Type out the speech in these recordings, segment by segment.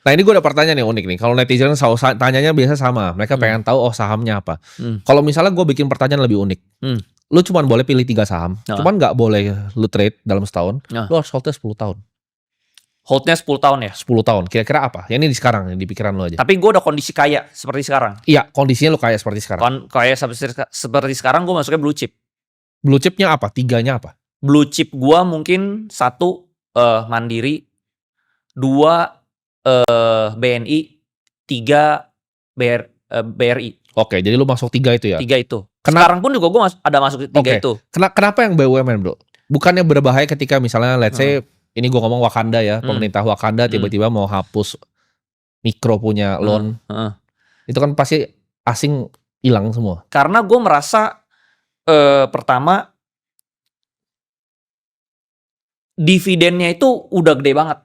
Nah ini gue ada pertanyaan nih unik nih. Kalau netizen tanyanya biasa sama. Mereka pengen tahu sahamnya apa. Kalau misalnya gue bikin pertanyaan lebih unik. Lu cuma boleh pilih 3 saham. Cuman gak boleh lu trade dalam setahun. Lu harus holdnya 10 tahun. Holdnya 10 tahun ya? 10 tahun. Kira-kira apa? Ya ini di sekarang, di pikiran lu aja. Tapi gue udah kondisi kaya seperti sekarang. Iya, kondisinya lu kaya seperti sekarang. Kaya seperti sekarang gue masuknya blue chip. Blue chipnya apa? 3-nya apa? Blue chip gue mungkin 1 Mandiri, 2 BNI, 3 BRI. Oke, jadi lu masuk 3 itu ya? 3 itu. Sekarang pun juga gue ada masuk 3 itu. Kenapa yang BUMN bro? Bukannya berbahaya ketika misalnya let's say, ini gue ngomong Wakanda ya, pemerintah Wakanda tiba-tiba mau hapus mikro punya loan. Itu kan pasti asing hilang semua. Karena gue merasa pertama dividennya itu udah gede banget.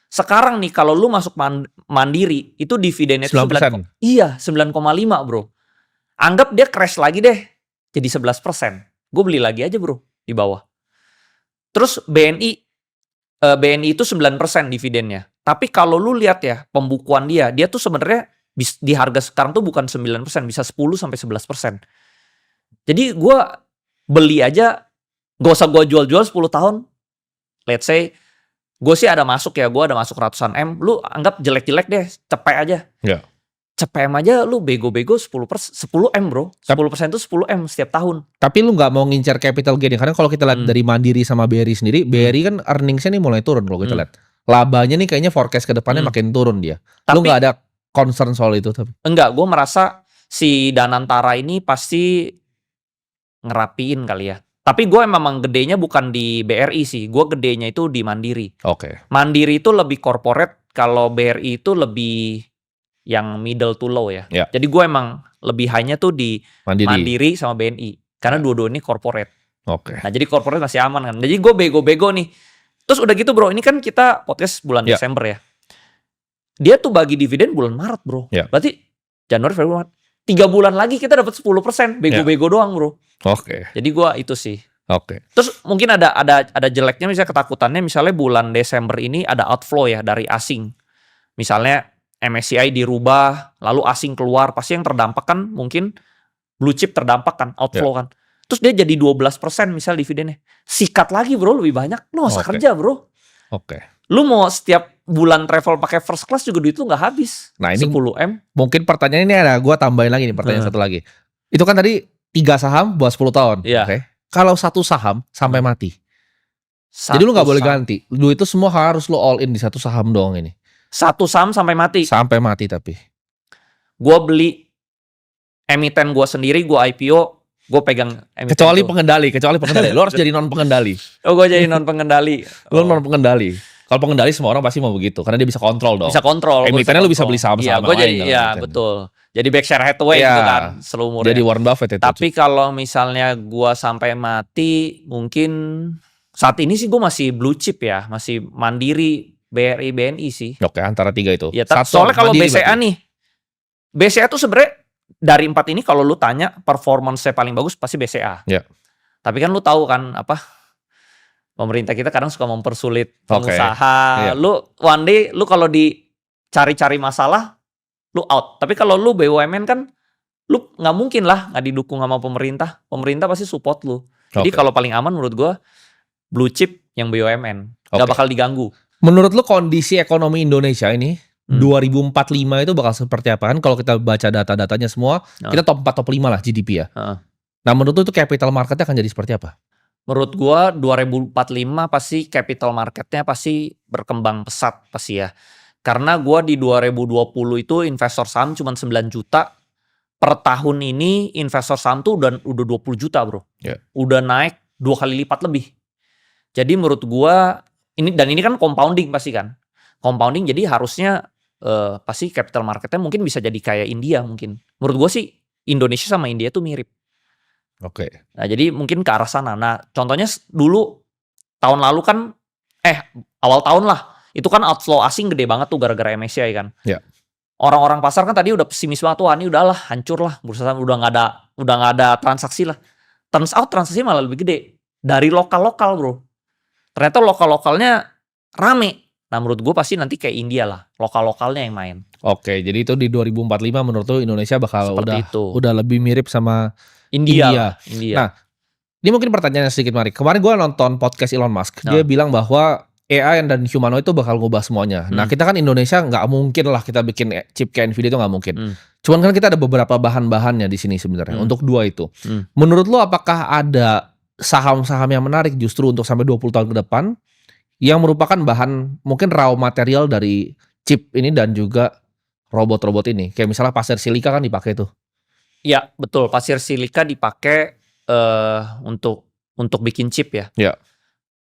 Sekarang nih kalau lu masuk Mandiri itu dividennya 9%. Iya, 9,5 bro. Anggap dia crash lagi deh jadi 11%. Gue beli lagi aja bro di bawah. Terus BNI itu 9% dividennya. Tapi kalau lu lihat ya pembukuan dia tuh sebenarnya di harga sekarang tuh bukan 9%, bisa 10-11%. Jadi gue beli aja, gak usah gue jual-jual 10 tahun. Let's say, gue sih ada masuk ya, gue ada masuk ratusan M, lu anggap jelek-jelek deh, cepet aja. Ya. Cepet M aja, lu bego-bego 10 M bro. 10% itu 10 M setiap tahun. Tapi lu gak mau ngincar capital gain. Karena kalau kita lihat dari Mandiri sama BRI sendiri, BRI kan earningsnya nih mulai turun kalau kita lihat. Labanya nih kayaknya forecast ke depannya makin turun dia. Lu gak ada concern soal itu? Tapi enggak, gue merasa si Danantara ini pasti ngerapiin kali ya. Tapi gue memang gedenya bukan di BRI sih. Gue gedenya itu di Mandiri. Oke. Mandiri itu lebih corporate. Kalau BRI itu lebih yang middle to low ya. Jadi gue emang lebih high-nya tuh di Mandiri sama BNI. Karena dua-dua ini corporate. Oke. Nah jadi corporate masih aman kan. Jadi gue bego-bego nih. Terus udah gitu bro. Ini kan kita podcast bulan Desember ya. Dia tuh bagi dividen bulan Maret bro. Berarti Januari, Februari, Maret. 3 bulan lagi kita dapat 10%. Bego-bego doang bro. Oke. Jadi gue itu sih. Oke. Terus mungkin ada jeleknya, misalnya ketakutannya misalnya bulan Desember ini ada outflow ya dari asing. Misalnya MSCI dirubah, lalu asing keluar, pasti yang terdampak kan mungkin blue chip terdampak kan, outflow kan. Terus dia jadi 12% misal dividennya. Sikat lagi bro, lebih banyak. Lu gak usah kerja bro. Lu mau setiap bulan travel pakai first class juga duit lu gak habis. Nah ini 10 M. Mungkin pertanyaan ini ada, gue tambahin lagi nih pertanyaan satu lagi. Itu kan tadi 3 saham buat 10 tahun. Kalau 1 saham sampai mati. Jadi lu gak boleh ganti. Lu itu semua harus lu all in di 1 saham doang ini. 1 saham sampai mati? Sampai mati tapi. Gue beli emiten gue sendiri, gue IPO, gue pegang emiten. Kecuali pengendali. Lu harus jadi non pengendali. Oh gue jadi non pengendali. Lu non pengendali. Kalau pengendali semua orang pasti mau begitu. Karena dia bisa kontrol dong. Bisa kontrol. Emitennya lu bisa beli saham-saham lain. Iya betul. Jadi Berkshire Hathaway gitu kan seluruhnya. Jadi Warren Buffett itu. Tapi kalau misalnya gue sampai mati, mungkin saat ini sih gue masih blue chip ya. Masih Mandiri, BRI, BNI sih. Oke, antara 3 itu. Ya, soalnya kalau BCA berarti. Nih, BCA tuh sebenarnya dari 4 ini kalau lu tanya performance-nya paling bagus pasti BCA. Tapi kan lu tahu kan apa? Pemerintah kita kadang suka mempersulit pengusaha. Lu one day lu kalau dicari-cari masalah, lu out. Tapi kalau lu BUMN kan, lu nggak mungkin lah nggak didukung sama pemerintah. Pemerintah pasti support lu. Jadi kalau paling aman menurut gua blue chip yang BUMN, nggak bakal diganggu. Menurut lu kondisi ekonomi Indonesia ini 2045 itu bakal seperti apa kan? Kalau kita baca data-datanya semua, kita top 4 top 5 lah GDP ya. Nah menurut lu itu capital marketnya akan jadi seperti apa? Menurut gua 2045 pasti capital marketnya pasti berkembang pesat pasti ya. Karena gua di 2020 itu investor saham cuma 9 juta. Per tahun ini investor saham tuh udah 20 juta bro. Udah naik 2 kali lipat lebih. Jadi menurut gua ini kan compounding pasti kan. Compounding jadi harusnya pasti capital marketnya mungkin bisa jadi kayak India mungkin. Menurut gua sih Indonesia sama India tuh mirip. Nah jadi mungkin ke arah sana. Nah contohnya dulu tahun lalu kan awal tahun lah itu kan outflow asing gede banget tuh gara-gara MSCI kan. Orang-orang pasar kan tadi udah pesimis banget tuh, ini udahlah hancur lah bursa saham, udah nggak ada transaksi lah. Turns out transaksi malah lebih gede dari lokal bro. Ternyata lokal-lokalnya rame. Nah menurut gue pasti nanti kayak India lah, lokal-lokalnya yang main. Oke, jadi itu di 2045 menurut lu Indonesia bakal Seperti itu. udah lebih mirip sama India. India. Nah, ini mungkin pertanyaan sedikit Mari. Kemarin gue nonton podcast Elon Musk. Dia bilang bahwa AI dan humanoid itu bakal ngubah semuanya. Nah, kita kan Indonesia nggak mungkin lah kita bikin chip kayak Nvidia itu nggak mungkin. Cuman kan kita ada beberapa bahan-bahannya di sini sebenarnya untuk dua itu. Menurut lu apakah ada saham-saham yang menarik justru untuk sampai 20 tahun ke depan yang merupakan bahan mungkin raw material dari chip ini dan juga robot-robot ini? Kayak misalnya pasir silika kan dipakai tuh. Iya, betul. Pasir silika dipakai untuk bikin chip ya. Iya.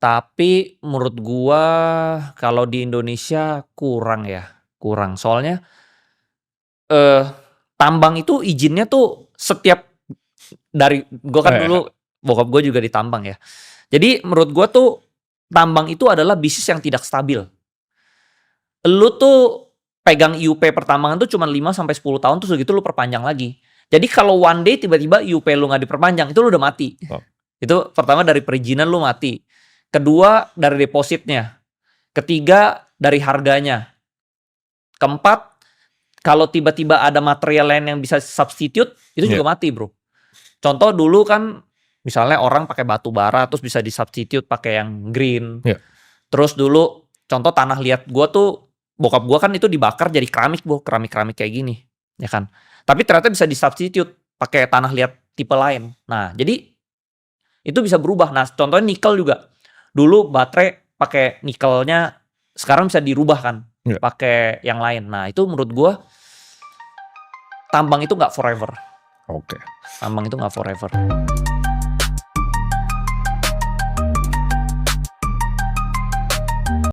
Tapi menurut gua kalau di Indonesia kurang. Soalnya tambang itu izinnya tuh setiap dari gua kan dulu bokap gua juga ditambang ya. Jadi menurut gua tuh tambang itu adalah bisnis yang tidak stabil. Lu tuh pegang IUP pertambangan tuh cuma 5 sampai 10 tahun terus begitu lu perpanjang lagi. Jadi kalau one day tiba-tiba IUP lu nggak diperpanjang itu lu udah mati. Itu pertama dari perizinan lu mati. Kedua dari depositnya. Ketiga dari harganya. Keempat, kalau tiba-tiba ada material lain yang bisa substitute, itu juga mati bro. Contoh dulu kan, misalnya orang pakai batu bara, terus bisa disubstitute pakai yang green. Terus dulu, contoh tanah liat gua tuh, bokap gua kan itu dibakar jadi keramik bro, keramik-keramik kayak gini. Ya kan. Tapi ternyata bisa disubstitute pakai tanah liat tipe lain. Nah, jadi itu bisa berubah. Nah, contohnya nikel juga. Dulu baterai pakai nikelnya, sekarang bisa dirubah kan, pakai yang lain. Nah itu menurut gue tambang itu nggak forever. Oke. Tambang itu nggak forever.